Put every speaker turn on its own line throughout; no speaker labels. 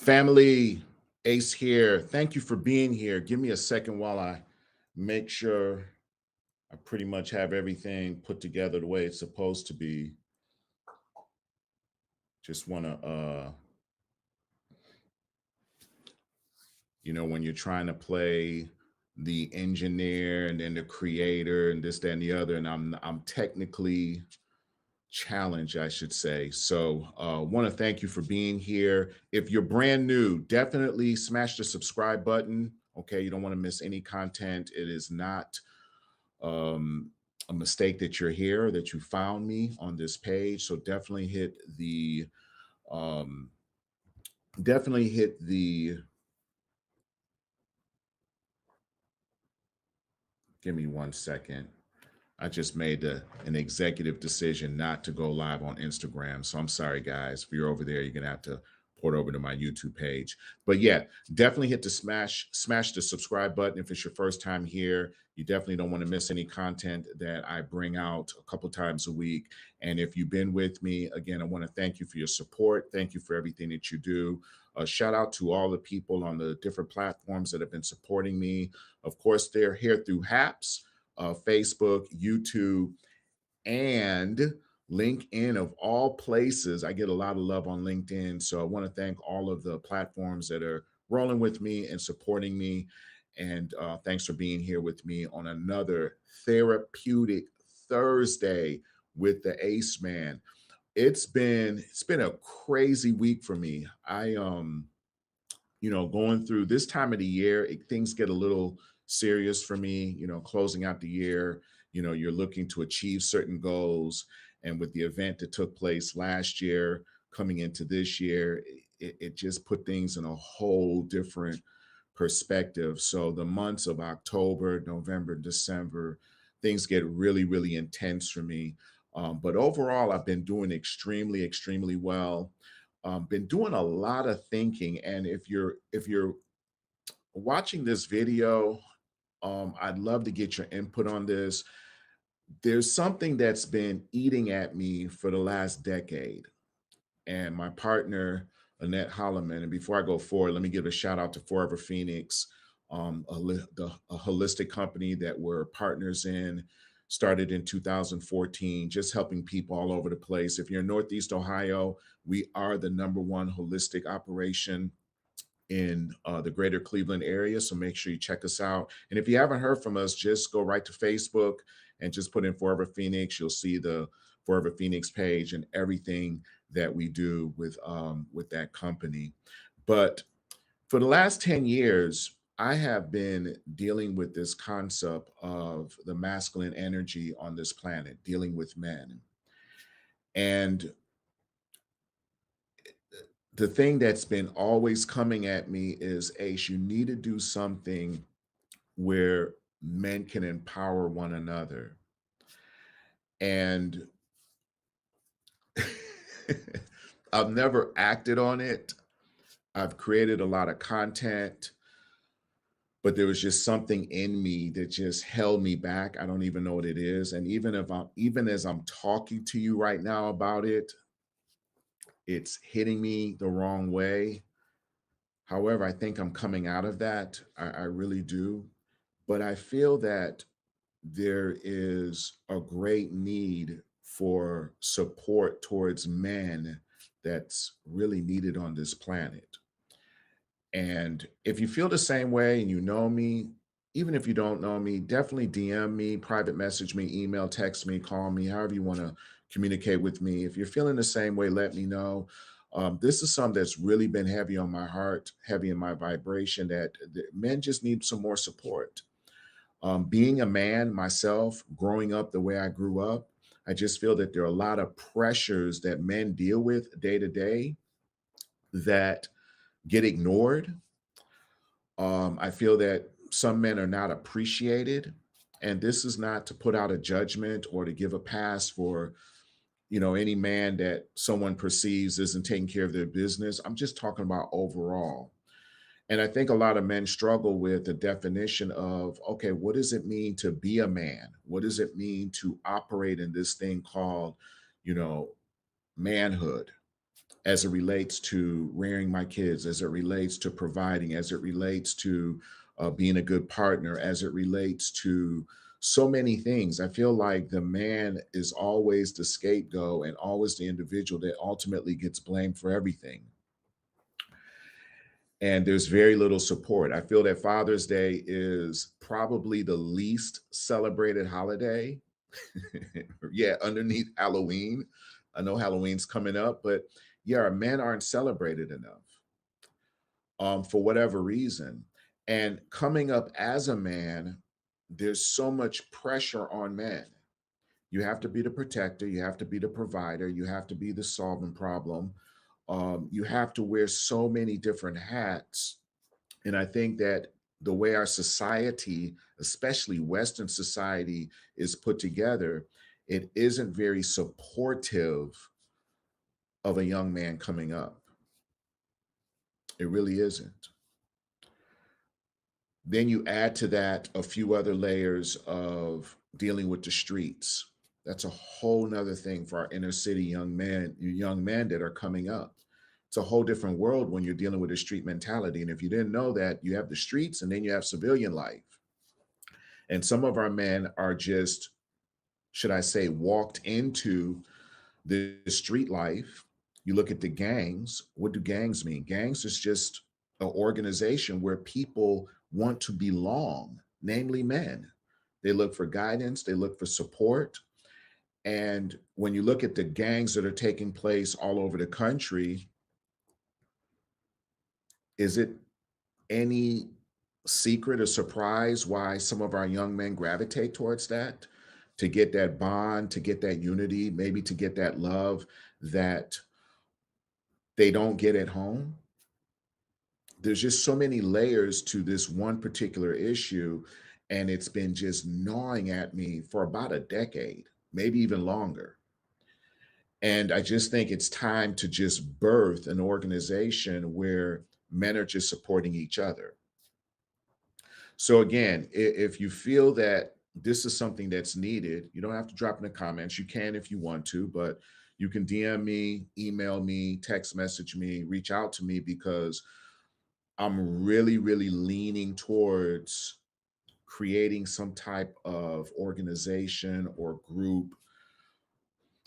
Family, Ace here. Thank you for being here. Give me a second while I make sure I pretty much have everything put together the way it's supposed to be. Just want to, when you're trying to play the engineer and then the creator and this, that, and the other, and I'm technically challenged, I should say. So, want to thank you for being here. If you're brand new, definitely smash the subscribe button. Okay, you don't want to miss any content. It is not um, a mistake that you're here, that you found me on this page. So um, definitely hit the. Give me 1 second. I just made an executive decision not to go live on Instagram. So I'm sorry, guys. If you're over there, you're gonna have to port over to my YouTube page. But yeah, definitely hit the smash the subscribe button if it's your first time here. You definitely don't want to miss any content that I bring out a couple times a week. And if you've been with me, again, I want to thank you for your support. Thank you for everything that you do. Shout out to all the people on the different platforms that have been supporting me. Of course, they're here through HAPS, Facebook, YouTube, and LinkedIn of all places. I get a lot of love on LinkedIn. So I want to thank all of the platforms that are rolling with me and supporting me. And thanks for being here with me on another therapeutic Thursday with the Ace Man. It's been a crazy week for me. Going through this time of the year, things get a little serious for me, closing out the year, you're looking to achieve certain goals. And with the event that took place last year, coming into this year, it just put things in a whole different perspective. So the months of October, November, December, things get really, really intense for me. But overall, I've been doing extremely, extremely well. Been doing a lot of thinking, and if you're watching this video, I'd love to get your input on this. There's something that's been eating at me for the last decade, and my partner Annette Holloman. And before I go forward, let me give a shout out to Forever Phoenix, a holistic company that we're partners in. Started in 2014, just helping people all over the place. If you're in Northeast Ohio, we are the number one holistic operation in the greater Cleveland area. So make sure you check us out. And if you haven't heard from us, just go right to Facebook and just put in Forever Phoenix. You'll see the Forever Phoenix page and everything that we do with that company. But for the last 10 years, I have been dealing with this concept of the masculine energy on this planet, dealing with men. And the thing that's been always coming at me is, Ace, you need to do something where men can empower one another. And I've never acted on it. I've created a lot of content, but there was just something in me that just held me back. I don't even know what it is. And even as I'm talking to you right now about it, it's hitting me the wrong way. However, I think I'm coming out of that. I really do. But I feel that there is a great need for support towards men that's really needed on this planet. And if you feel the same way and you know me, even if you don't know me, definitely DM me, private message me, email, text me, call me, however you want to communicate with me. If you're feeling the same way, let me know. This is something that's really been heavy on my heart, heavy in my vibration, that men just need some more support. Being a man myself, growing up the way I grew up, I just feel that there are a lot of pressures that men deal with day to day that get ignored. I feel that some men are not appreciated. And this is not to put out a judgment or to give a pass for, any man that someone perceives isn't taking care of their business. I'm just talking about overall. And I think a lot of men struggle with the definition of, okay, what does it mean to be a man? What does it mean to operate in this thing called, you know, manhood? as it relates to rearing my kids, as it relates to providing, as it relates to being a good partner, as it relates to so many things. I feel like the man is always the scapegoat and always the individual that ultimately gets blamed for everything. And there's very little support. I feel that Father's Day is probably the least celebrated holiday. Yeah, underneath Halloween. I know Halloween's coming up, but yeah, our men aren't celebrated enough for whatever reason. And coming up as a man, there's so much pressure on men. You have to be the protector, you have to be the provider, you have to be the solving problem. You have to wear so many different hats. And I think that the way our society, especially Western society, is put together, it isn't very supportive of a young man coming up. It really isn't. Then you add to that a few other layers of dealing with the streets. That's a whole nother thing for our inner city young men that are coming up. It's a whole different world when you're dealing with a street mentality. And if you didn't know that, you have the streets and then you have civilian life. And some of our men are just, should I say, walked into the street life. You look at the gangs. What do gangs mean? Gangs is just an organization where people want to belong, namely men. They look for guidance, they look for support. And when you look at the gangs that are taking place all over the country, is it any secret or surprise why some of our young men gravitate towards that? To get that bond, to get that unity, maybe to get that love that they don't get at home. There's just so many layers to this one particular issue, and it's been just gnawing at me for about a decade, maybe even longer. And I just think it's time to just birth an organization where men are just supporting each other. So again, if you feel that this is something that's needed, you don't have to drop in the comments. You can if you want to, but you can DM me, email me, text message me, reach out to me, because I'm really, really leaning towards creating some type of organization or group.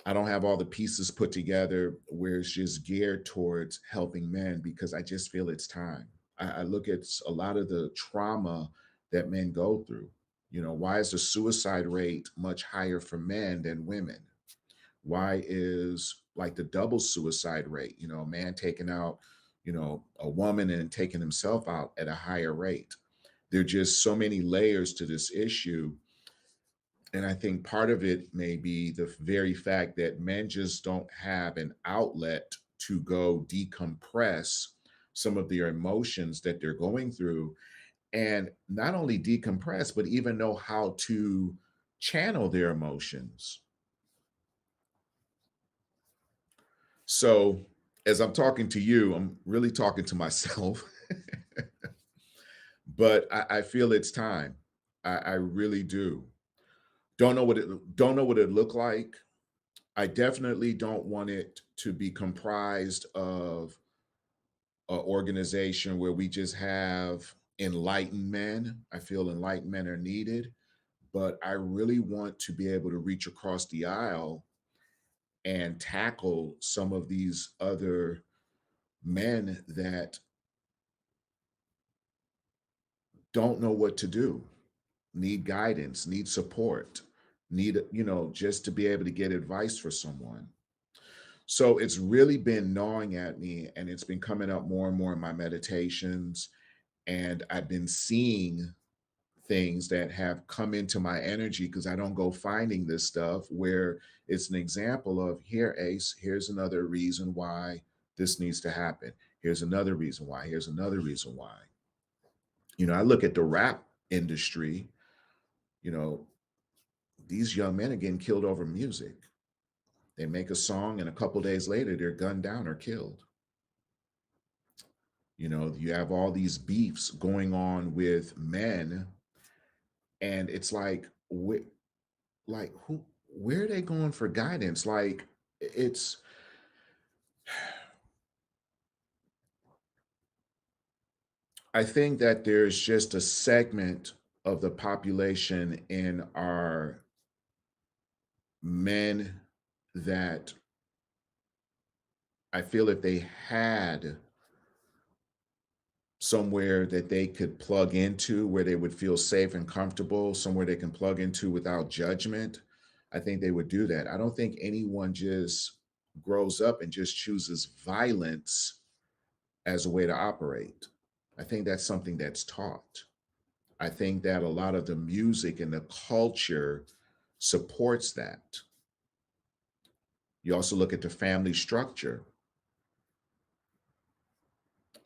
I don't have all the pieces put together where it's just geared towards helping men, because I just feel it's time. I look at a lot of the trauma that men go through. You know, why is the suicide rate much higher for men than women? Why is like the double suicide rate, a man taking out, a woman and taking himself out at a higher rate? There are just so many layers to this issue. And I think part of it may be the very fact that men just don't have an outlet to go decompress some of their emotions that they're going through, and not only decompress, but even know how to channel their emotions. So, as I'm talking to you, I'm really talking to myself, but I feel it's time. I really do. Don't know what it looked like. I definitely don't want it to be comprised of an organization where we just have enlightened men. I feel enlightened men are needed, but I really want to be able to reach across the aisle and tackle some of these other men that don't know what to do, need guidance, need support, need, just to be able to get advice for someone. So it's really been gnawing at me, and it's been coming up more and more in my meditations. And I've been seeing things that have come into my energy because I don't go finding this stuff, where it's an example of, here, Ace, here's another reason why this needs to happen. Here's another reason why. Here's another reason why. I look at the rap industry, you know, these young men are getting killed over music. They make a song, and a couple days later, they're gunned down or killed. You have all these beefs going on with men, and it's like, who, where are they going for guidance? Like, it's I think that there's just a segment of the population in our men that I feel if they had somewhere that they could plug into where they would feel safe and comfortable, somewhere they can plug into without judgment, I think they would do that. I don't think anyone just grows up and just chooses violence as a way to operate. I think that's something that's taught. I think that a lot of the music and the culture supports that. You also look at the family structure,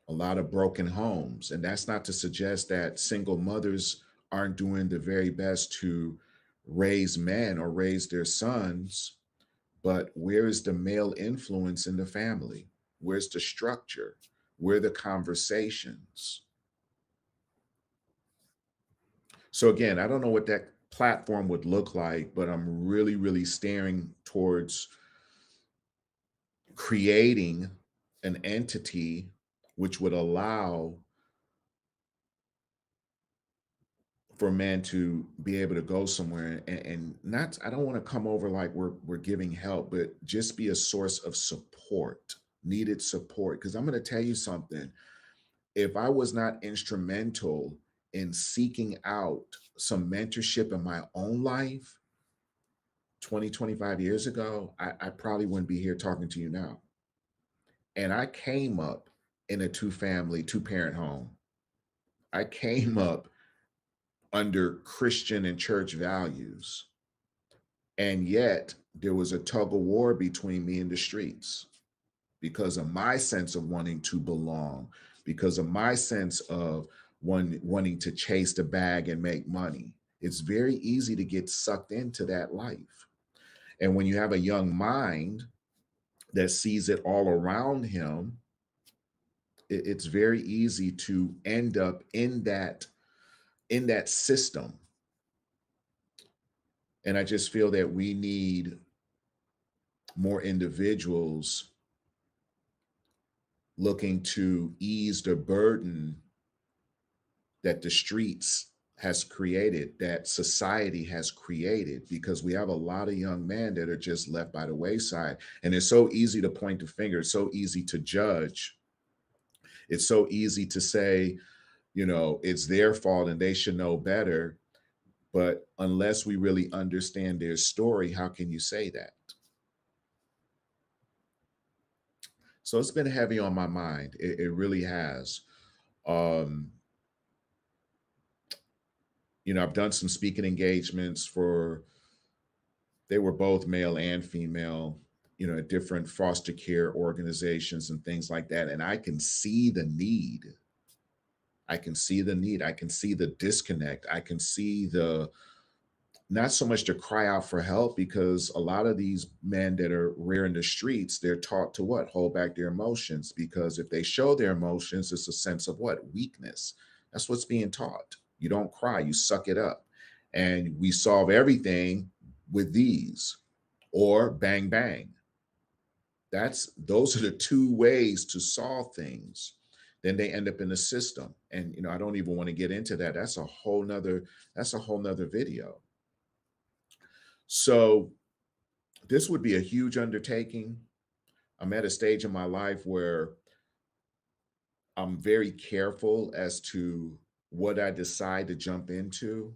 a lot of broken homes. And that's not to suggest that single mothers aren't doing the very best to raise men or raise their sons, but where is the male influence in the family? Where's the structure? Where are the conversations? So again, I don't know what that platform would look like, but I'm really, really staring towards creating an entity which would allow for men to be able to go somewhere and not, I don't want to come over like we're giving help, but just be a source of support, needed support. Because I'm going to tell you something. If I was not instrumental in seeking out some mentorship in my own life 20, 25 years ago, I probably wouldn't be here talking to you now. And I came up in a two-family, two-parent home. I came up under Christian and church values. And yet there was a tug of war between me and the streets because of my sense of wanting to belong, because of my sense of wanting to chase the bag and make money. It's very easy to get sucked into that life. And when you have a young mind that sees it all around him, it's very easy to end up in that system. And I just feel that we need more individuals looking to ease the burden that the streets has created, that society has created, because we have a lot of young men that are just left by the wayside. And it's so easy to point the finger, it's so easy to judge, it's so easy to say, it's their fault and they should know better. But unless we really understand their story, how can you say that? So it's been heavy on my mind. It really has. Um, I've done some speaking engagements for, they were both male and female, at different foster care organizations and things like that. And I can see the need. I can see the need. I can see the disconnect. I can see the, not so much to cry out for help, because a lot of these men that are rear in the streets, they're taught to what? Hold back their emotions, because if they show their emotions, it's a sense of what? Weakness. That's what's being taught. You don't cry, you suck it up. And we solve everything with these, or bang bang. Those are the two ways to solve things. Then they end up in the system. And I don't even want to get into that. That's a whole nother video. So this would be a huge undertaking. I'm at a stage in my life where I'm very careful as to what I decide to jump into,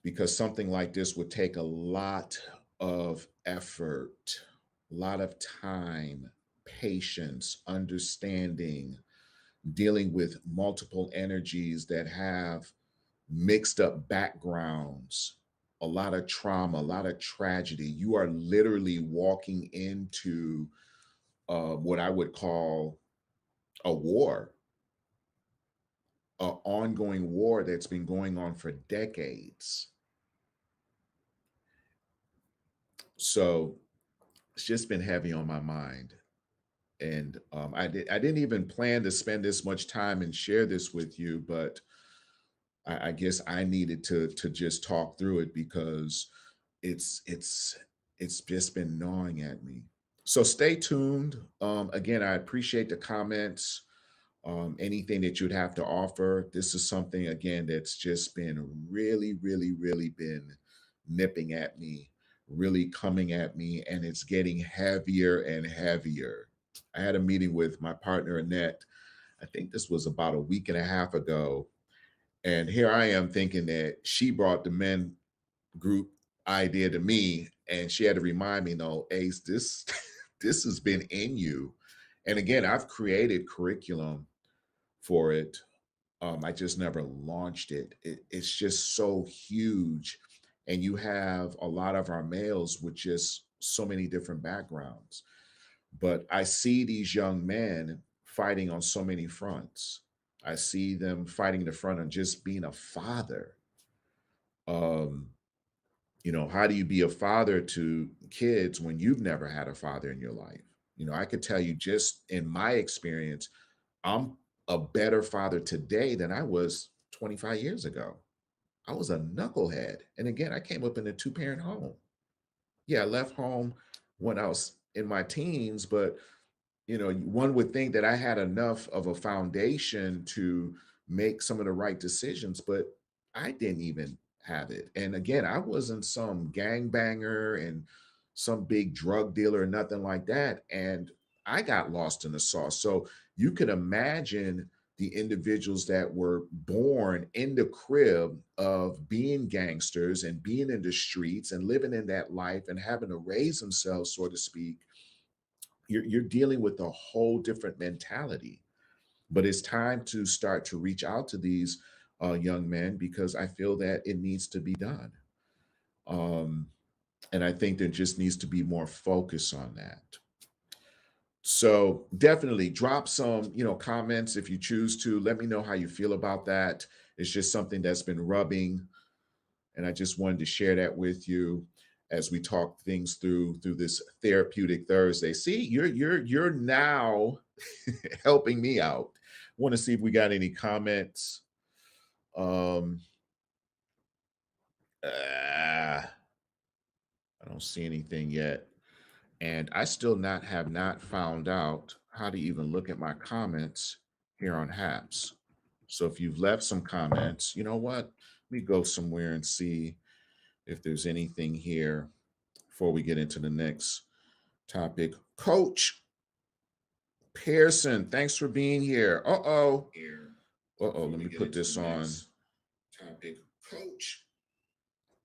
because something like this would take a lot of effort, a lot of time, patience, understanding, dealing with multiple energies that have mixed up backgrounds, a lot of trauma, a lot of tragedy. You are literally walking into what I would call a war, an ongoing war that's been going on for decades. So it's just been heavy on my mind. And I didn't even plan to spend this much time and share this with you, but I guess I needed to just talk through it, because it's it's it's just been gnawing at me. So stay tuned. Again, I appreciate the comments. Anything that you'd have to offer. This is something, again, that's just been really, really, really been nipping at me, really coming at me, and it's getting heavier and heavier. I had a meeting with my partner, Annette. I think this was about a week and a half ago. And here I am thinking that she brought the men group idea to me, and she had to remind me, no, Ace, this this has been in you. And again, I've created curriculum for it. I just never launched it's just so huge. And you have a lot of our males with just so many different backgrounds. But I see these young men fighting on so many fronts. I see them fighting the front on just being a father. Um, how do you be a father to kids when you've never had a father in your life? I could tell you just in my experience, I'm a better father today than I was 25 years ago. I was a knucklehead. And again, I came up in a two-parent home. Yeah, I left home when I was in my teens, but one would think that I had enough of a foundation to make some of the right decisions, but I didn't even have it. And again, I wasn't some gangbanger and some big drug dealer or nothing like that. And I got lost in the sauce. So you can imagine the individuals that were born in the crib of being gangsters and being in the streets and living in that life and having to raise themselves, so to speak. You're dealing with a whole different mentality. But it's time to start to reach out to these young men because I feel that it needs to be done. Um, and I think there just needs to be more focus on that. So definitely drop some, comments if you choose to. Let me know how you feel about that. It's just something that's been rubbing, and I just wanted to share that with you as we talk things through this therapeutic Thursday. See, you're now helping me out. Want to see if we got any comments. Um, I don't see anything yet, and I still not have not found out how to even look at my comments here on Haps. So if you've left some comments, you know what? Let me go somewhere and see if there's anything here before we get into the next topic. Coach Pearson, thanks for being here. Uh-oh. Uh-oh, let me put this on. Topic. Coach.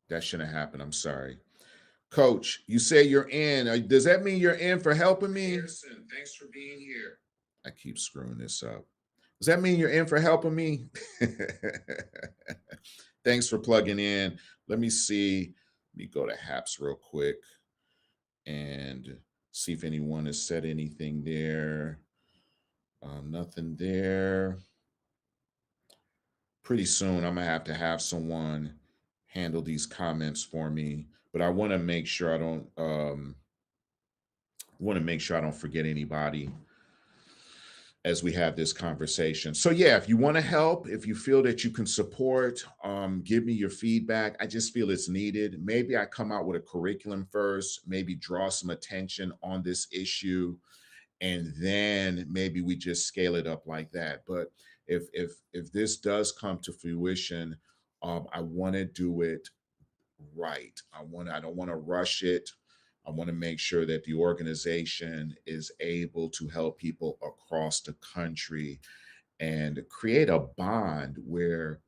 That shouldn't happen. I'm sorry. Coach, you say you're in. Does that mean you're in for helping me? Pearson, thanks for being here. I keep screwing this up. Does that mean you're in for helping me? Thanks for plugging in. Let me see. Let me go to Haps real quick and see if anyone has said anything there. Nothing there. Pretty soon, I'm gonna have to have someone handle these comments for me, but I want to make sure I don't. Want to make sure I don't forget anybody as we have this conversation. So yeah, if you want to help, if you feel that you can support, give me your feedback. I just feel it's needed. Maybe I come out with a curriculum first, maybe draw some attention on this issue, and then maybe we just scale it up like that. But if this does come to fruition, I want to do it right. I don't want to rush it. I want to make sure that the organization is able to help people across the country and create a bond where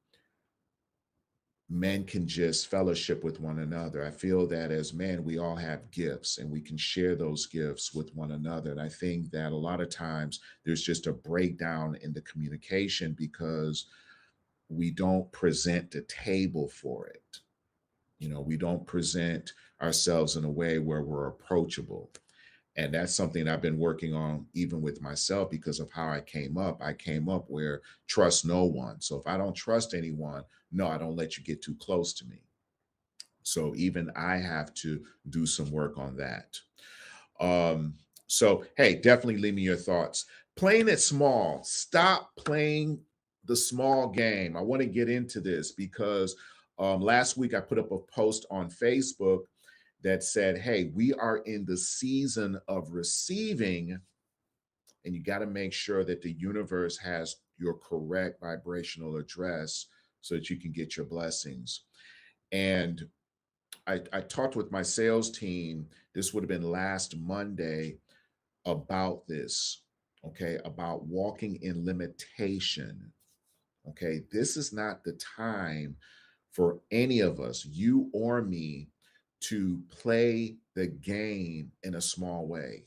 men can just fellowship with one another. I feel that as men, we all have gifts and we can share those gifts with one another. And I think that a lot of times there's just a breakdown in the communication because we don't present the table for it. We don't present ourselves in a way where we're approachable. And that's something I've been working on even with myself because of how I came up. I came up where trust no one. So if I don't trust anyone, no, I don't let you get too close to me. So even I have to do some work on that. So hey, definitely leave me your thoughts. Playing it small. Stop playing the small game. I want to get into this because last week I put up a post on Facebook that said, hey, we are in the season of receiving and you got to make sure that the universe has your correct vibrational address so that you can get your blessings. And I talked with my sales team, this would have been last Monday, about this, okay, about walking in limitation. Okay, this is not the time for any of us, you or me, to play the game in a small way.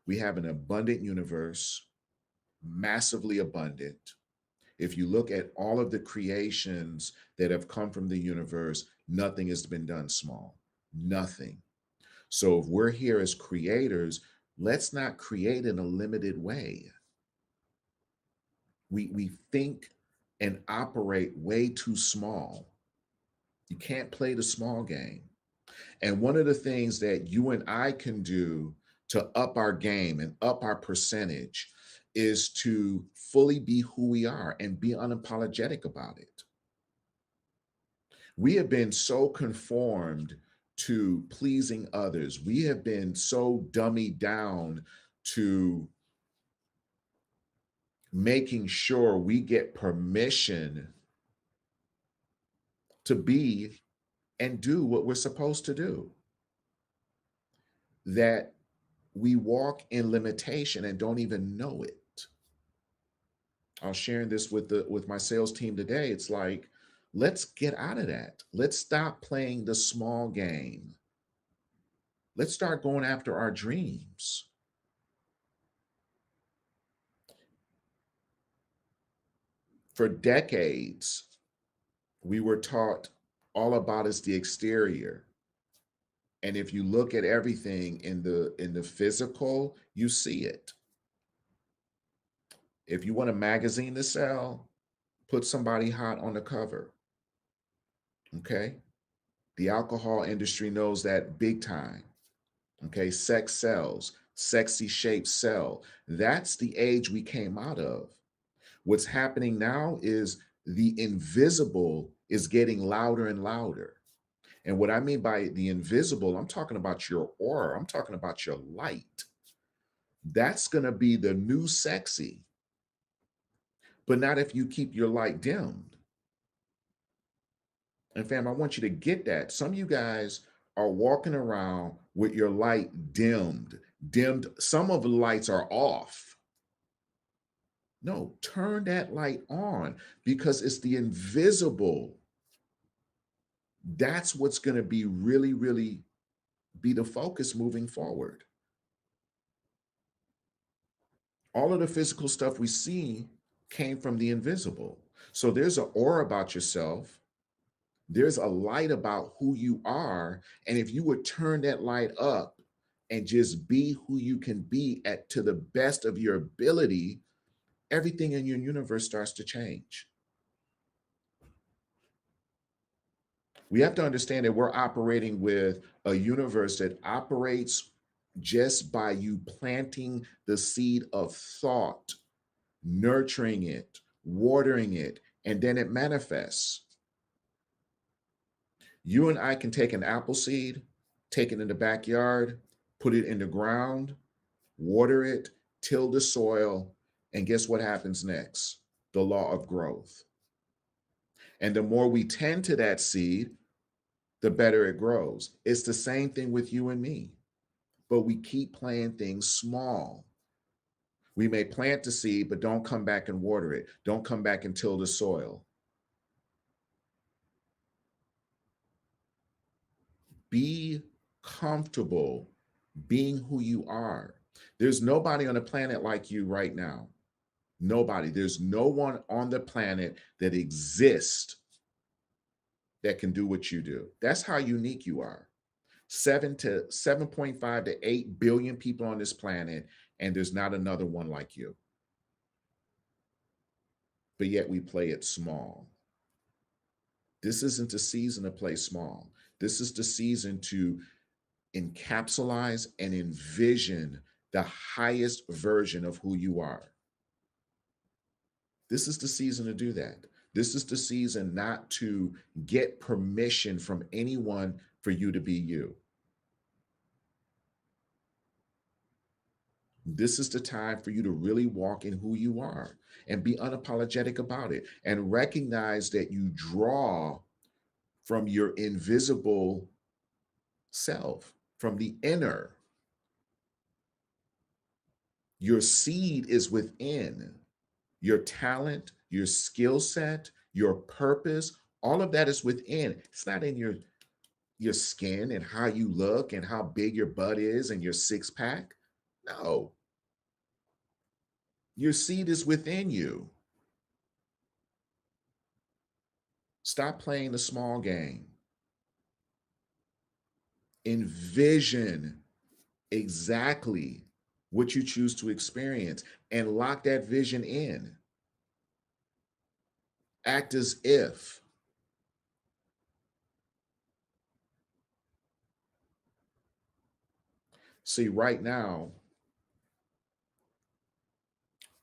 We have an abundant universe, massively abundant. If you look at all of the creations that have come from the universe, nothing has been done small. Nothing. So if we're here as creators, let's not create in a limited way. We think and operate way too small. You can't play the small game. And one of the things that you and I can do to up our game and up our percentage is to fully be who we are and be unapologetic about it. We have been so conformed to pleasing others. We have been so dummied down to making sure we get permission to be and do what we're supposed to do, that we walk in limitation and don't even know it. I was sharing this with my sales team today. It's like, let's get out of that. Let's stop playing the small game. Let's start going after our dreams. For decades, we were taught all about is the exterior. And if you look at everything in the physical, you see it. If you want a magazine to sell, put somebody hot on the cover. Okay? The alcohol industry knows that big time. Okay? Sex sells, sexy shapes sell. That's the age we came out of. What's happening now is the invisible is getting louder and louder. And what I mean by the invisible, I'm talking about your aura, I'm talking about your light. That's going to be the new sexy, but not if you keep your light dimmed. And fam, I want you to get that. Some of you guys are walking around with your light dimmed. Some of the lights are off. No, turn that light on because it's the invisible. That's what's going to be really, really be the focus moving forward. All of the physical stuff we see came from the invisible. So there's an aura about yourself. There's a light about who you are. And if you would turn that light up and just be who you can be at to the best of your ability, everything in your universe starts to change. We have to understand that we're operating with a universe that operates just by you planting the seed of thought, nurturing it, watering it, and then it manifests. You and I can take an apple seed, take it in the backyard, put it in the ground, water it, till the soil, and guess what happens next? The law of growth. And the more we tend to that seed, the better it grows. It's the same thing with you and me, but we keep playing things small. We may plant the seed, but don't come back and water it. Don't come back and till the soil. Be comfortable being who you are. There's nobody on the planet like you right now. Nobody. There's no one on the planet that exists that can do what you do. That's how unique you are. 7.5 to 8 billion people on this planet, and there's not another one like you. But yet we play it small. This isn't the season to play small. This is the season to encapsulize and envision the highest version of who you are. This is the season to do that. This is the season not to get permission from anyone for you to be you. This is the time for you to really walk in who you are and be unapologetic about it and recognize that you draw from your invisible self, from the inner. Your seed is within. Your talent, your skill set, your purpose, all of that is within. It's not in your skin and how you look and how big your butt is and your six pack. No, your seed is within you. Stop playing the small game. Envision exactly what you choose to experience and lock that vision in. Act as if. See, right now,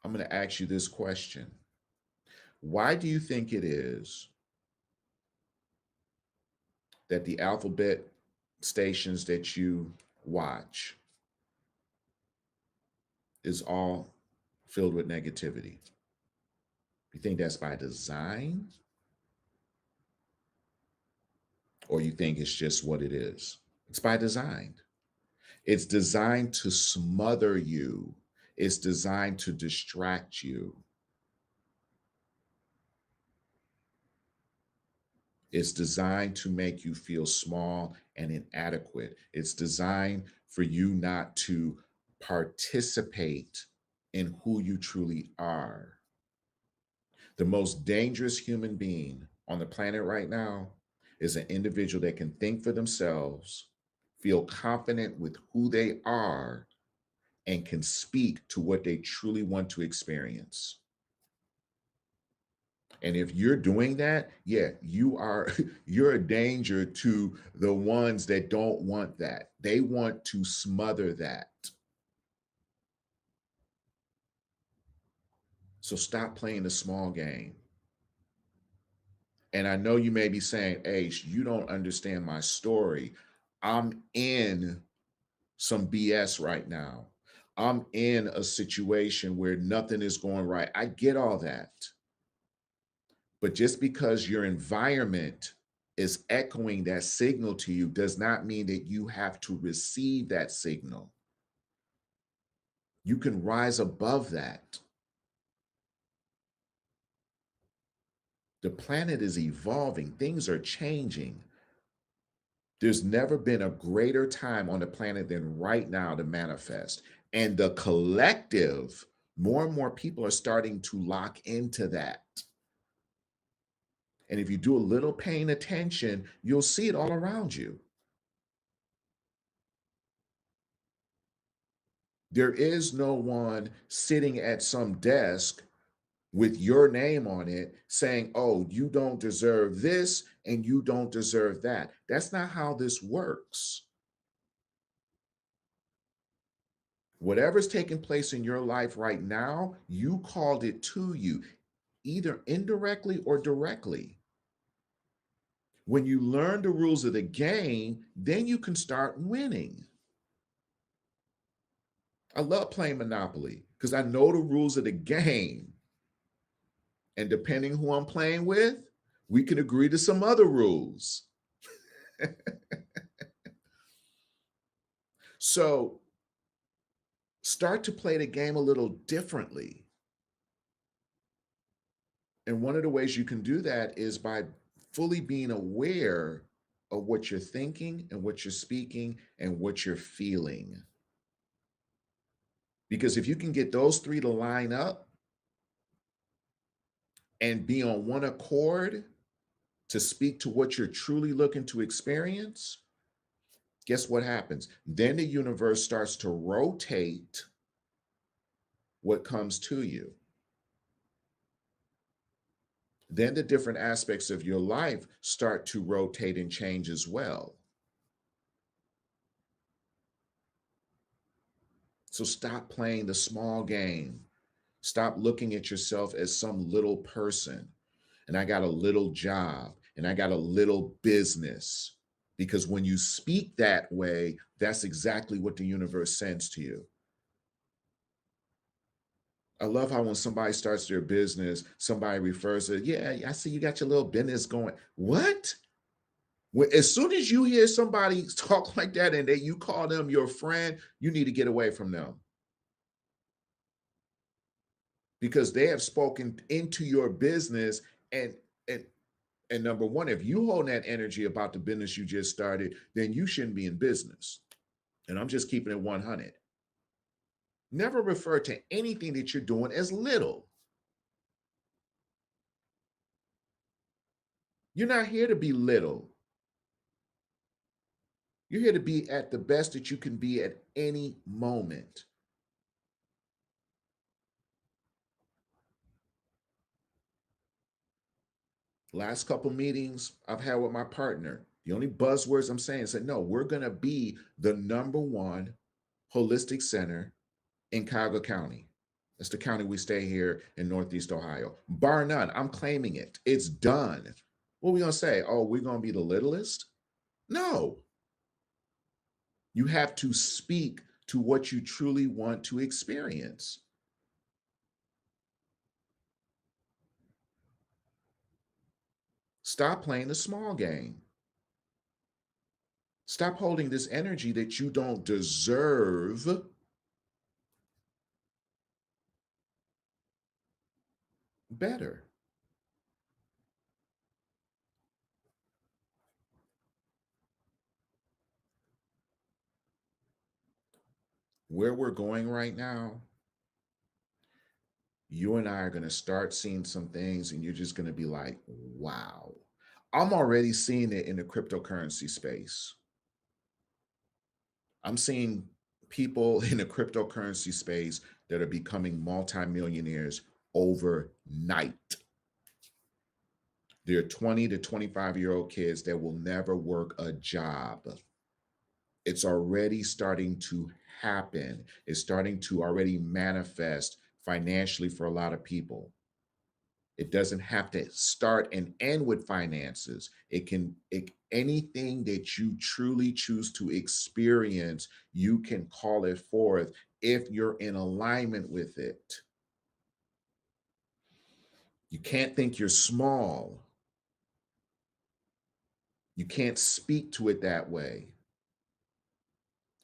I'm going to ask you this question. Why do you think it is that the alphabet stations that you watch is all filled with negativity? You think that's by design, or you think it's just what it is? It's by design. It's designed to smother you. It's designed to distract you. It's designed to make you feel small and inadequate. It's designed for you not to participate in who you truly are. The most dangerous human being on the planet right now is an individual that can think for themselves, feel confident with who they are, and can speak to what they truly want to experience. And if you're doing that, yeah, you're a danger to the ones that don't want that. They want to smother that. So stop playing the small game. And I know you may be saying, Ace, you don't understand my story. I'm in some BS right now. I'm in a situation where nothing is going right. I get all that. But just because your environment is echoing that signal to you does not mean that you have to receive that signal. You can rise above that. The planet is evolving, things are changing. There's never been a greater time on the planet than right now to manifest. And the collective, more and more people are starting to lock into that. And if you do a little paying attention, you'll see it all around you. There is no one sitting at some desk with your name on it saying, oh, you don't deserve this and you don't deserve that. That's not how this works. Whatever's taking place in your life right now, you called it to you, either indirectly or directly. When you learn the rules of the game, then you can start winning. I love playing Monopoly because I know the rules of the game. And depending who I'm playing with, we can agree to some other rules. So start to play the game a little differently. And one of the ways you can do that is by fully being aware of what you're thinking and what you're speaking and what you're feeling. Because if you can get those three to line up and be on one accord to speak to what you're truly looking to experience, guess what happens? Then the universe starts to rotate what comes to you. Then the different aspects of your life start to rotate and change as well. So stop playing the small game. Stop looking at yourself as some little person. And I got a little job and I got a little business. Because when you speak that way, that's exactly what the universe sends to you. I love how when somebody starts their business, somebody refers to it, yeah, I see you got your little business going. What? As soon as you hear somebody talk like that and that you call them your friend, you need to get away from them because they have spoken into your business. And and and number one, if you hold that energy about the business you just started, then you shouldn't be in business. And I'm just keeping it 100. Never refer to anything that you're doing as little. You're not here to be little. You're here to be at the best that you can be at any moment. Last couple meetings I've had with my partner, the only buzzwords I'm saying is that no, we're going to be the number one holistic center in Cuyahoga County. That's the county we stay here in Northeast Ohio. Bar none. I'm claiming it. It's done. What are we going to say? Oh, we're going to be the littlest? No. You have to speak to what you truly want to experience. Stop playing the small game. Stop holding this energy that you don't deserve better. Where we're going right now, you and I are going to start seeing some things, and you're just going to be like, wow. I'm already seeing it in the cryptocurrency space. I'm seeing people in the cryptocurrency space that are becoming multimillionaires overnight. They're 20 to 25-year-old kids that will never work a job. It's already starting to happen. It's starting to already manifest financially for a lot of people. It doesn't have to start and end with finances. Anything that you truly choose to experience, you can call it forth if you're in alignment with it. You can't think you're small. You can't speak to it that way.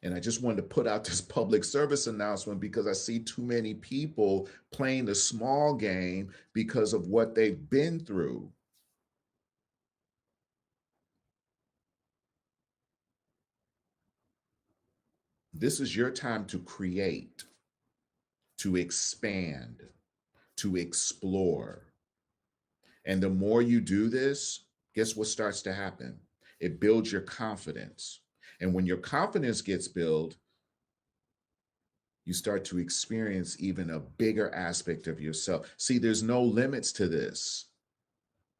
And I just wanted to put out this public service announcement because I see too many people playing the small game because of what they've been through. This is your time to create, to expand, to explore. And the more you do this, guess what starts to happen? It builds your confidence. And when your confidence gets built, you start to experience even a bigger aspect of yourself. See, there's no limits to this.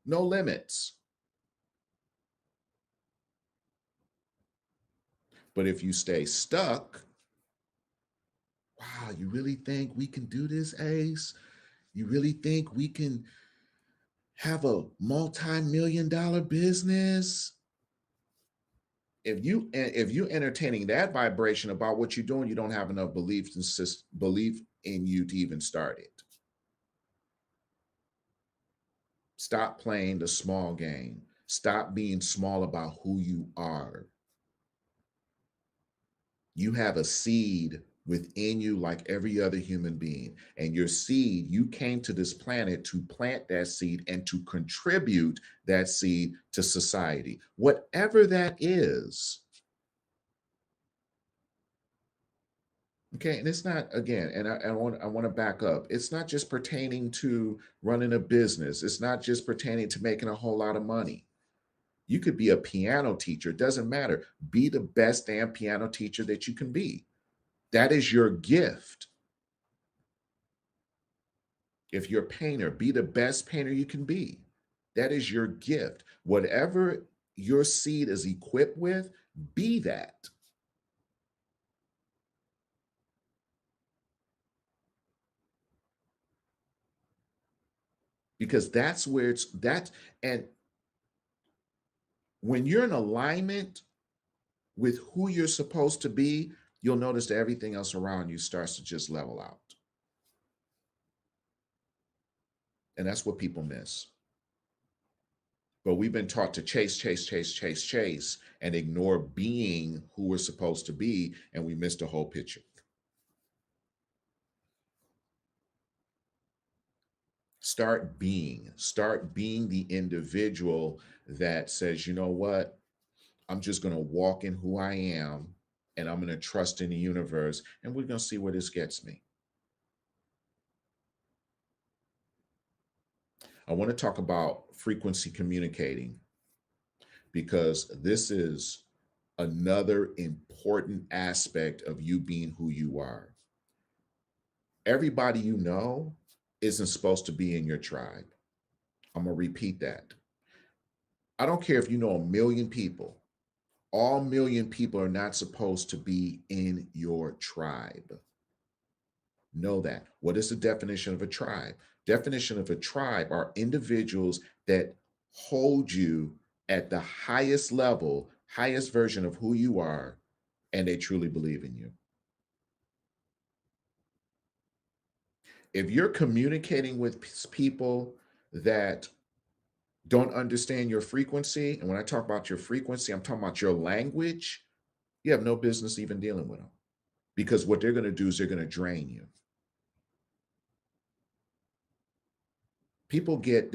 No limits. But if you stay stuck, wow, you really think we can do this, Ace? You really think we can have a multi-million dollar business? If you entertaining that vibration about what you're doing, you don't have enough belief in you to even start it. Stop playing the small game. Stop being small about who you are. You have a seed within you like every other human being. And your seed, you came to this planet to plant that seed and to contribute that seed to society, whatever that is. Okay, and it's not again, and I want to back up. It's not just pertaining to running a business. It's not just pertaining to making a whole lot of money. You could be a piano teacher. It doesn't matter. Be the best damn piano teacher that you can be. That is your gift. If you're a painter, be the best painter you can be. That is your gift. Whatever your seed is equipped with, be that. Because that's where it's that. And when you're in alignment with who you're supposed to be, you'll notice that everything else around you starts to just level out. And that's what people miss. But we've been taught to chase, chase, chase, chase, chase, and ignore being who we're supposed to be, and we miss the whole picture. Start being the individual that says, you know what, I'm just going to walk in who I am, and I'm going to trust in the universe, and we're going to see where this gets me. I want to talk about frequency communicating because this is another important aspect of you being who you are. Everybody you know isn't supposed to be in your tribe. I'm going to repeat that. I don't care if you know a million people. All million people are not supposed to be in your tribe. Know that. What is the definition of a tribe? Definition of a tribe are individuals that hold you at the highest level, highest version of who you are, and they truly believe in you. If you're communicating with people that don't understand your frequency, and when I talk about your frequency, I'm talking about your language, you have no business even dealing with them because what they're going to do is they're going to drain you. People get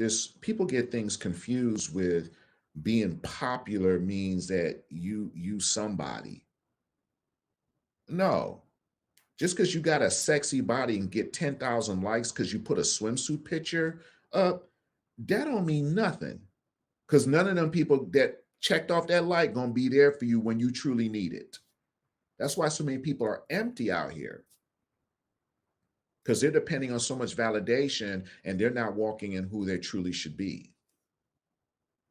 things confused with being popular means that you somebody. No. Just because you got a sexy body and get 10,000 likes because you put a swimsuit picture up, that don't mean nothing. Because none of them people that checked off that like gonna be there for you when you truly need it. That's why so many people are empty out here. Because they're depending on so much validation and they're not walking in who they truly should be.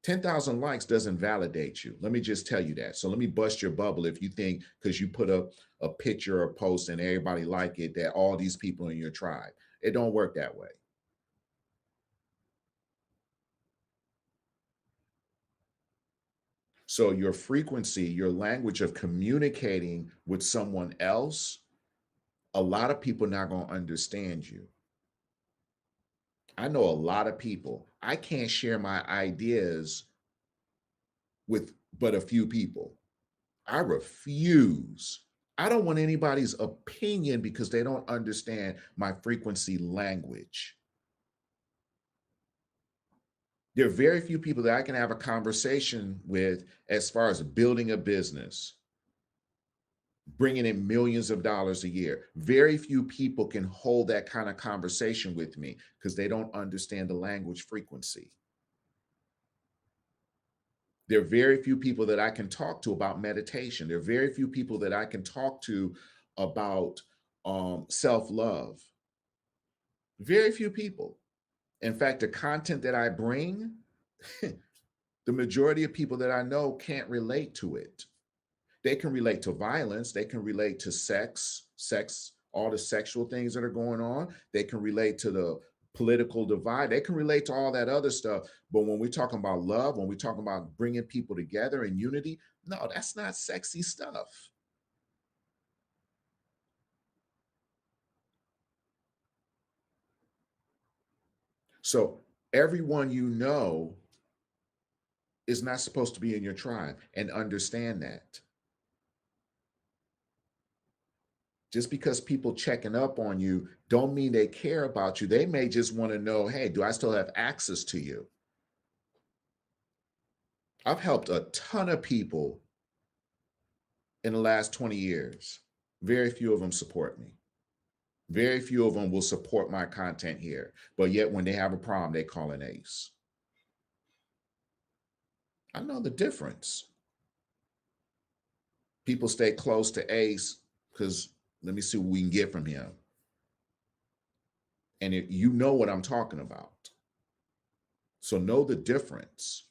10,000 likes doesn't validate you. Let me just tell you that. So let me bust your bubble if you think because you put up a picture or post and everybody like it that all these people in your tribe. It don't work that way. So your frequency, your language of communicating with someone else, a lot of people not going to understand you. I know a lot of people. I can't share my ideas with but a few people. I refuse. I don't want anybody's opinion because they don't understand my frequency language. There are very few people that I can have a conversation with as far as building a business, bringing in millions of dollars a year. Very few people can hold that kind of conversation with me because they don't understand the language frequency. There are very few people that I can talk to about meditation. There are very few people that I can talk to about self-love. Very few people. In fact, the content that I bring, the majority of people that I know can't relate to it. They can relate to violence, they can relate to sex, all the sexual things that are going on. They can relate to the political divide. They can relate to all that other stuff. But when we're talking about love, when we're talking about bringing people together in unity, no, that's not sexy stuff. So everyone you know is not supposed to be in your tribe and understand that. Just because people checking up on you don't mean they care about you. They may just want to know, hey, do I still have access to you? I've helped a ton of people in the last 20 years. Very few of them support me. Very few of them will support my content here. But yet when they have a problem, they call an ace. I know the difference. People stay close to ace because let me see what we can get from him. And you know what I'm talking about. So know the difference.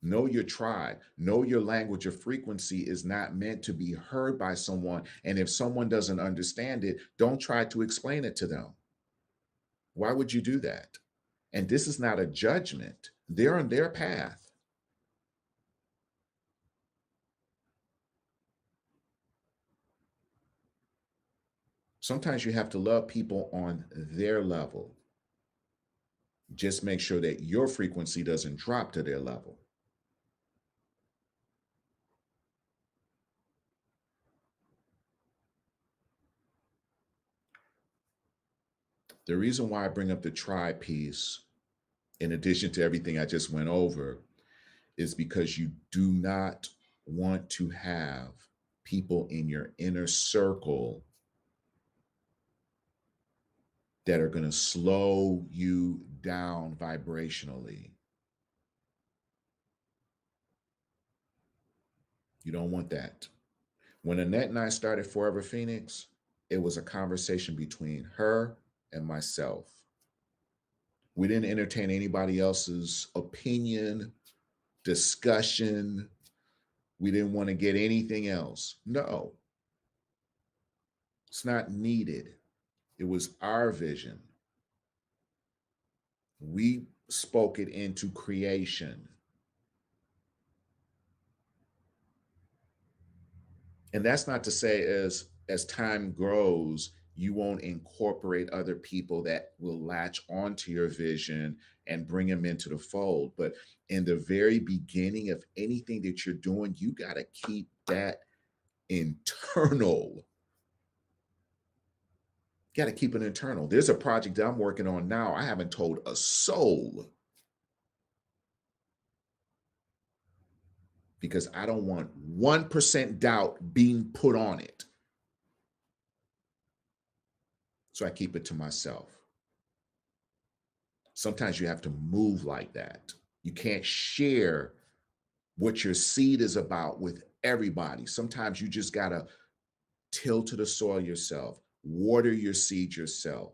Know your tribe. Know your language of frequency is not meant to be heard by someone. And if someone doesn't understand it, don't try to explain it to them. Why would you do that? And this is not a judgment. They're on their path. Sometimes you have to love people on their level. Just make sure that your frequency doesn't drop to their level. The reason why I bring up the tribe piece, in addition to everything I just went over, is because you do not want to have people in your inner circle that are going to slow you down vibrationally. You don't want that. When Annette and I started Forever Phoenix, it was a conversation between her and myself. We didn't entertain anybody else's opinion, discussion. We didn't want to get anything else. No, it's not needed. It was our vision. We spoke it into creation. And that's not to say as time grows, you won't incorporate other people that will latch onto your vision and bring them into the fold. But in the very beginning of anything that you're doing, you got to keep that internal. Got to keep it internal. There's a project that I'm working on now. I haven't told a soul because I don't want 1% doubt being put on it. So I keep it to myself. Sometimes you have to move like that. You can't share what your seed is about with everybody. Sometimes you just got to till to the soil yourself, water your seed yourself,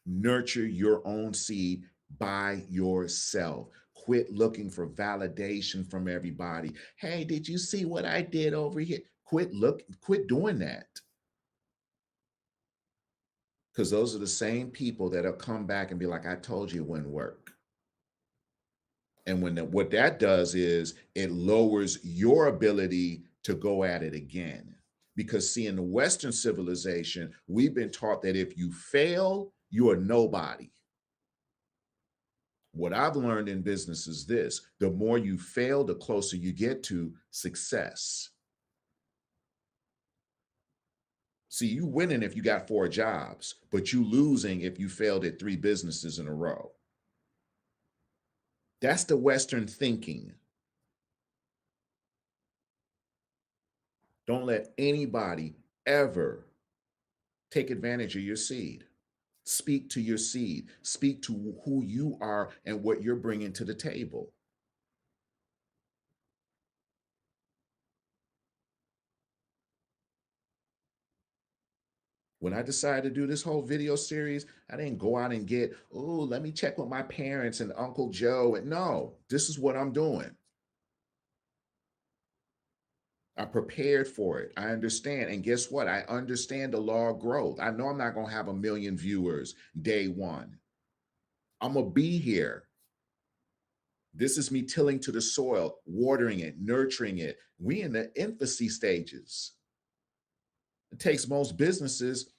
nurture your own seed by yourself. Quit looking for validation from everybody. Hey, did you see what I did over here? Quit doing that. Because those are the same people that'll come back and be like, I told you it wouldn't work. And what that does is it lowers your ability to go at it again. Because, see, in the Western civilization, we've been taught that if you fail, you are nobody. What I've learned in business is this: the more you fail, the closer you get to success. See, you winning if you got 4 jobs, but you losing if you failed at 3 businesses in a row. That's the Western thinking. Don't let anybody ever take advantage of your seed. Speak to your seed. Speak to who you are and what you're bringing to the table. When I decided to do this whole video series, I didn't go out and get, oh, let me check with my parents and Uncle Joe. And no, this is what I'm doing. I prepared for it. I understand. And guess what? I understand the law of growth. I know I'm not going to have 1 million viewers day one. I'm going to be here. This is me tilling to the soil, watering it, nurturing it. We in the infancy stages. It takes most businesses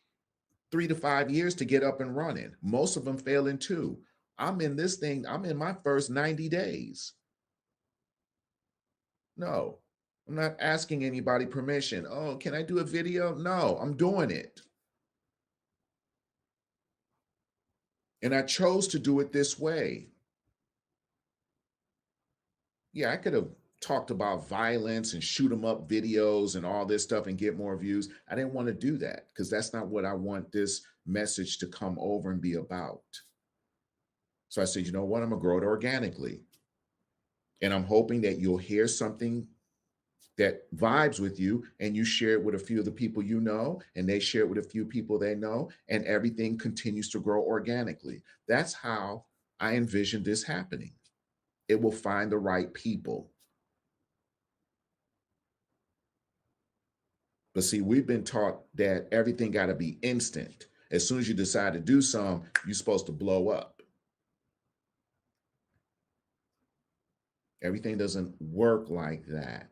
3 to 5 years to get up and running. Most of them fail in 2. I'm in this thing, I'm in my first 90 days. No, I'm not asking anybody permission. Oh, can I do a video? No, I'm doing it. And I chose to do it this way. Yeah, I could have talked about violence and shoot 'em up videos and all this stuff and get more views. I didn't want to do that because that's not what I want this message to come over and be about. So I said, you know what? I'm going to grow it organically. And I'm hoping that you'll hear something that vibes with you and you share it with a few of the people you know, and they share it with a few people they know, and everything continues to grow organically. That's how I envision this happening. It will find the right people. But see, we've been taught that everything got to be instant. As soon as you decide to do something, you're supposed to blow up. Everything doesn't work like that.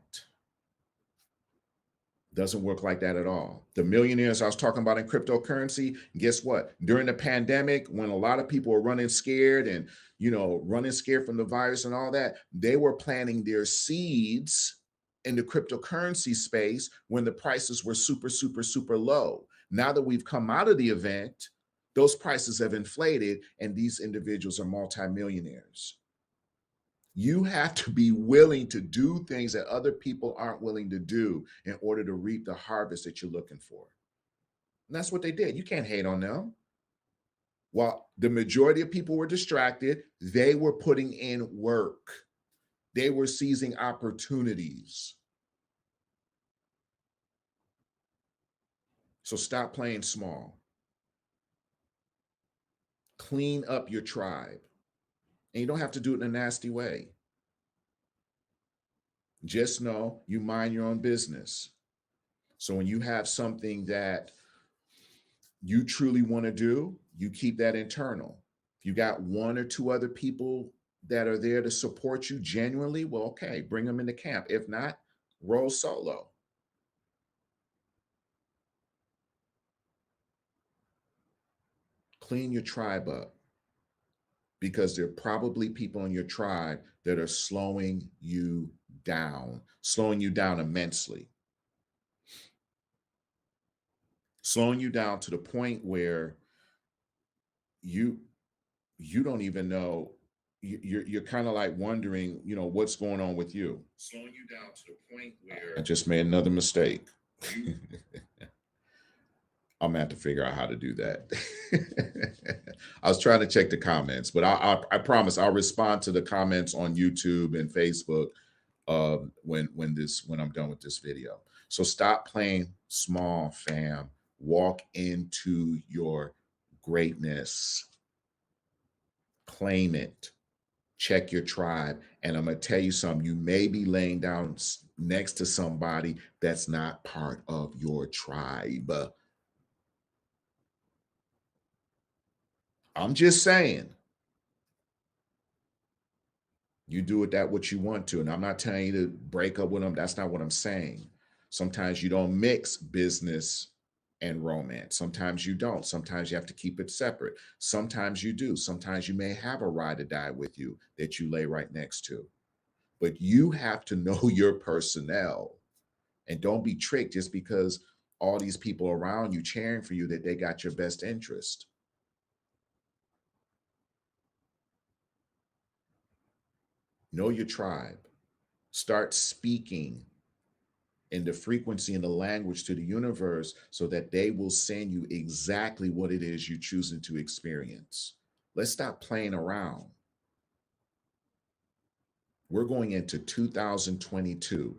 Doesn't work like that at all. The millionaires I was talking about in cryptocurrency, guess what? During the pandemic, when a lot of people were running scared and, running scared from the virus and all that, they were planting their seeds in the cryptocurrency space when the prices were super, super, super low. Now that we've come out of the event, those prices have inflated and these individuals are multimillionaires. You have to be willing to do things that other people aren't willing to do in order to reap the harvest that you're looking for. And that's what they did. You can't hate on them. While the majority of people were distracted, they were putting in work. They were seizing opportunities. So stop playing small. Clean up your tribe. And you don't have to do it in a nasty way. Just know you mind your own business. So when you have something that you truly want to do, you keep that internal. If you got one or two other people that are there to support you genuinely, well, okay, bring them into camp. If not, roll solo. Clean your tribe up because there are probably people in your tribe that are slowing you down immensely, slowing you down to the point where you you don't even know. You're kind of like wondering, what's going on with you. Slowing you down to the point where I just made another mistake. I'm gonna have to figure out how to do that. I was trying to check the comments, but I promise I'll respond to the comments on YouTube and Facebook when I'm done with this video. So stop playing small, fam. Walk into your greatness. Claim it. Check your tribe. And I'm going to tell you something. You may be laying down next to somebody that's not part of your tribe. I'm just saying. You do with that what you want to. And I'm not telling you to break up with them. That's not what I'm saying. Sometimes you don't mix business and romance. Sometimes you don't. Sometimes you have to keep it separate. Sometimes you do. Sometimes you may have a ride or die with you that you lay right next to. But you have to know your personnel and don't be tricked just because all these people around you cheering for you that they got your best interest. Know your tribe. Start speaking in the frequency and the language to the universe so that they will send you exactly what it is you're choosing to experience. Let's stop playing around. We're going into 2022.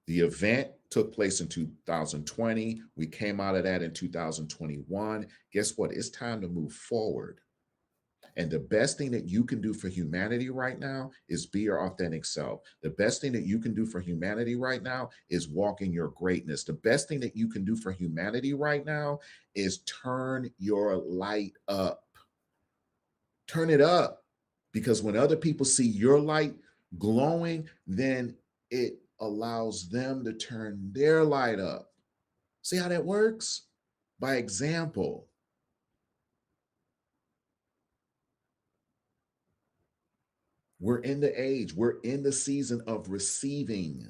The event took place in 2020. We came out of that in 2021. Guess what? It's time to move forward. And the best thing that you can do for humanity right now is be your authentic self. The best thing that you can do for humanity right now is walk in your greatness. The best thing that you can do for humanity right now is turn your light up. Turn it up. Because when other people see your light glowing, then it allows them to turn their light up. See how that works? By example. We're in the age, we're in the season of receiving.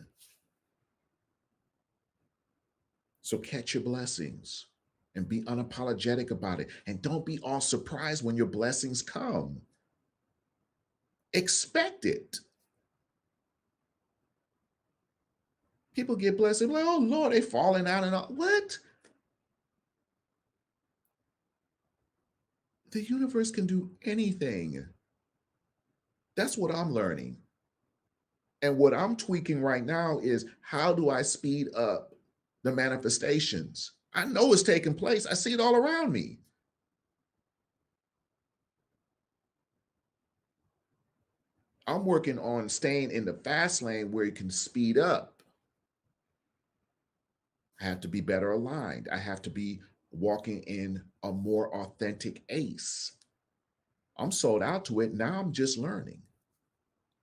So catch your blessings and be unapologetic about it. And don't be all surprised when your blessings come. Expect it. People get blessed and like, oh Lord, they falling out and all. What? The universe can do anything. That's what I'm learning. And what I'm tweaking right now is how do I speed up the manifestations? I know it's taking place. I see it all around me. I'm working on staying in the fast lane where you can speed up. I have to be better aligned. I have to be walking in a more authentic ace. I'm sold out to it. Now I'm just learning.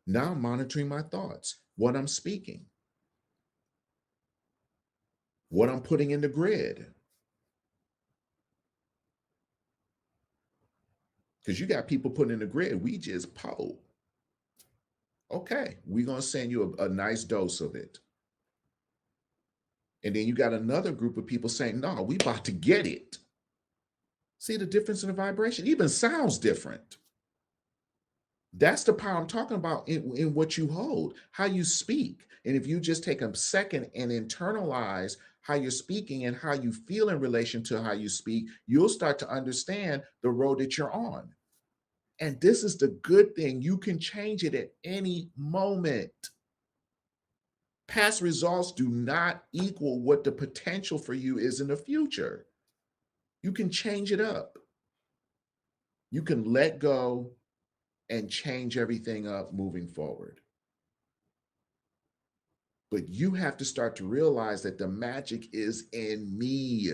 Now I'm monitoring my thoughts, what I'm speaking. what I'm putting in the grid. Because you got people putting in the grid, we just pull. Okay, we're going to send you a nice dose of it. And then you got another group of people saying, no, we about to get it. See the difference in the vibration? Even sounds different. That's the power I'm talking about in what you hold, how you speak. And if you just take a second and internalize how you're speaking and how you feel in relation to how you speak, you'll start to understand the road that you're on. And this is the good thing. You can change it at any moment. Past results do not equal what the potential for you is in the future. You can change it up. You can let go and change everything up moving forward. But you have to start to realize that the magic is in me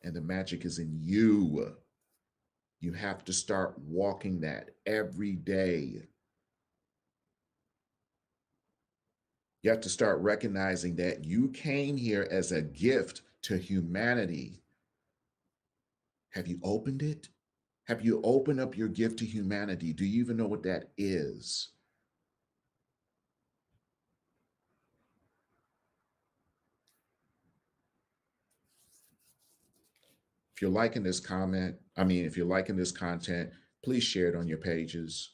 and the magic is in you. You have to start walking that every day. You have to start recognizing that you came here as a gift to humanity. Have you opened it? Have you opened up your gift to humanity? Do you even know what that is? If you're liking this if you're liking this content, please share it on your pages,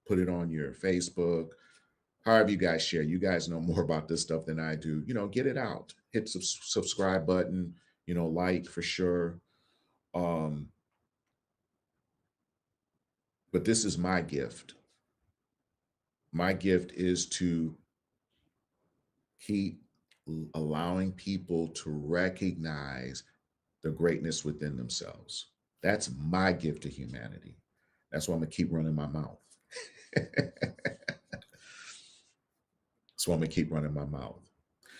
put it on your Facebook, however you guys share. You guys know more about this stuff than I do. Get it out. Hit subscribe button, like for sure. But this is my gift. My gift is to keep allowing people to recognize the greatness within themselves. That's my gift to humanity. That's why I'm gonna keep running my mouth. That's why I'm gonna keep running my mouth.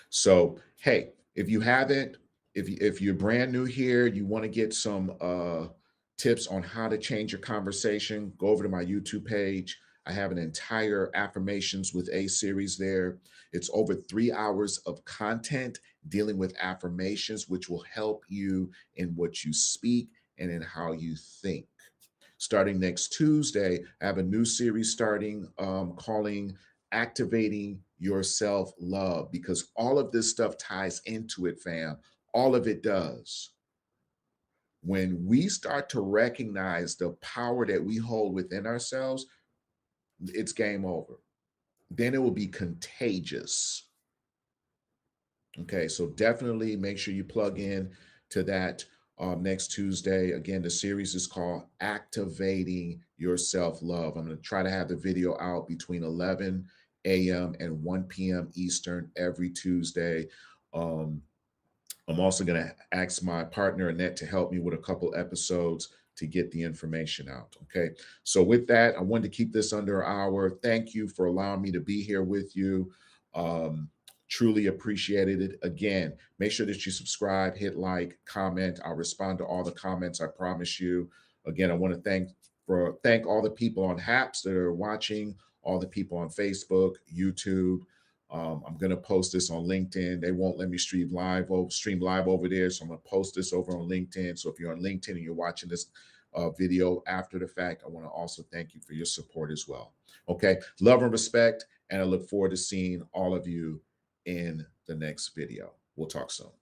So, hey, if you haven't, if you're brand new here, you want to get some tips on how to change your conversation, go over to my YouTube page. I have an entire affirmations with a series there. It's over 3 hours of content dealing with affirmations, which will help you in what you speak and in how you think. Starting next Tuesday, I have a new series starting calling Activating Your Self Love, because all of this stuff ties into it, fam. All of it does. When we start to recognize the power that we hold within ourselves, it's game over. Then it will be contagious. Okay, so definitely make sure you plug in to that next Tuesday. Again, the series is called Activating Your Self Love. I'm going to try to have the video out between 11 a.m. and 1 p.m. Eastern every Tuesday. I'm also going to ask my partner, Annette, to help me with a couple episodes to get the information out. Okay. So, with that, I wanted to keep this under an hour. Thank you for allowing me to be here with you. Um, Truly appreciated it. Again, make sure that you subscribe, hit like, comment. I'll respond to all the comments, I promise you. Again, I want to thank all the people on HAPS that are watching, all the people on Facebook, YouTube. I'm going to post this on LinkedIn. They won't let me stream live over there, so I'm going to post this over on LinkedIn. So if you're on LinkedIn and you're watching this video after the fact, I want to also thank you for your support as well. Okay, love and respect, and I look forward to seeing all of you in the next video. We'll talk soon.